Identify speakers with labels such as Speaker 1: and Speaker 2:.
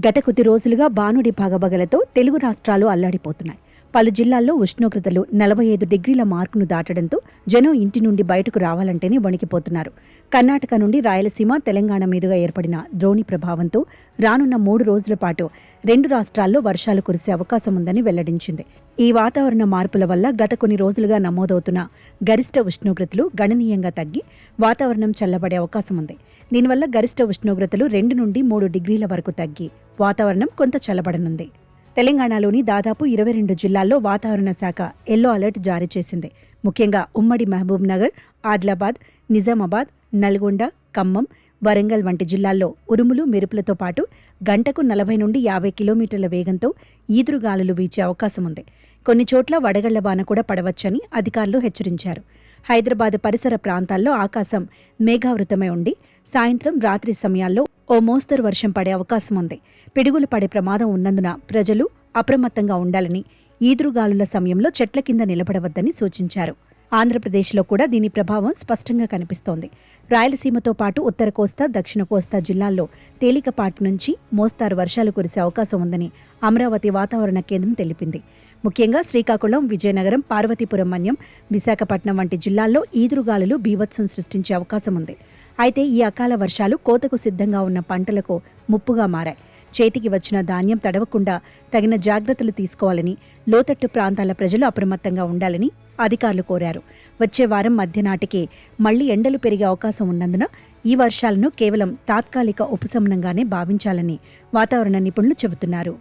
Speaker 1: గత కొద్ది రోజులుగా బానుడి భగభగలతో తెలుగు రాష్ట్రాలు అల్లాడిపోతున్నాయి. పలు జిల్లాల్లో ఉష్ణోగ్రతలు 45 డిగ్రీల మార్కును దాటడంతో జనం ఇంటి నుండి బయటకు రావాలంటేనే వణికిపోతున్నారు. కర్ణాటక నుండి రాయలసీమ, తెలంగాణ మీదుగా ఏర్పడిన ద్రోణి ప్రభావంతో రానున్న 3 రోజుల పాటు 2 రాష్ట్రాల్లో వర్షాలు కురిసే అవకాశం ఉందని వెల్లడించింది. ఈ వాతావరణ మార్పుల వల్ల గత కొన్ని రోజులుగా నమోదవుతున్న గరిష్ట ఉష్ణోగ్రతలు గణనీయంగా తగ్గి వాతావరణం చల్లబడే అవకాశం ఉంది. దీనివల్ల గరిష్ట ఉష్ణోగ్రతలు 2 నుండి 3 డిగ్రీల వరకు తగ్గి వాతావరణం కొంత చల్లబడనుంది. తెలంగాణలోని దాదాపు 22 జిల్లాల్లో వాతావరణ శాఖ ఎల్లో అలర్ట్ జారీ చేసింది. ముఖ్యంగా ఉమ్మడి మహబూబ్ నగర్, ఆదిలాబాద్, నిజామాబాద్, నల్గొండ, ఖమ్మం, వరంగల్ వంటి జిల్లాల్లో ఉరుములు, మెరుపులతో పాటు గంటకు 40 నుండి 50 కిలోమీటర్ల వేగంతో ఈదురుగాలులు వీచే అవకాశం ఉంది. కొన్ని చోట్ల వడగళ్ల వాన కూడా పడవచ్చని అధికారులు హెచ్చరించారు. హైదరాబాద్ పరిసర ప్రాంతాల్లో ఆకాశం మేఘావృతమై ఉండి సాయంత్రం, రాత్రి సమయాల్లో ఓ మోస్తరు వర్షం పడే అవకాశం ఉంది. పిడుగులు పడే ప్రమాదం ఉన్నందున ప్రజలు అప్రమత్తంగా ఉండాలని, ఈదురుగాలుల సమయంలో చెట్ల కింద నిలబడవద్దని సూచించారు. ఆంధ్రప్రదేశ్లో కూడా దీని ప్రభావం స్పష్టంగా కనిపిస్తోంది. రాయలసీమతో పాటు ఉత్తర కోస్తా, దక్షిణ కోస్తా జిల్లాల్లో తేలికపాటి నుంచి మోస్తారు వర్షాలు కురిసే అవకాశం ఉందని అమరావతి వాతావరణ కేంద్రం తెలిపింది. ముఖ్యంగా శ్రీకాకుళం, విజయనగరం, పార్వతీపురం మన్యం, విశాఖపట్నం వంటి జిల్లాల్లో ఈదురుగాలులు బీభత్సం సృష్టించే అవకాశం ఉంది. అయితే ఈ అకాల వర్షాలు కోతకు సిద్ధంగా ఉన్న పంటలకు ముప్పుగా మారాయి. చేతికి వచ్చిన ధాన్యం తడవకుండా తగిన జాగ్రత్తలు తీసుకోవాలని, లోతట్టు ప్రాంతాల ప్రజలు అప్రమత్తంగా ఉండాలని అధికారులు కోరారు. వచ్చే వారం మధ్య నాటికి మళ్లీ ఎండలు పెరిగే అవకాశం ఉన్నందున ఈ వర్షాలను కేవలం తాత్కాలిక ఉపశమనంగానే భావించాలని వాతావరణ నిపుణులు చెబుతున్నారు.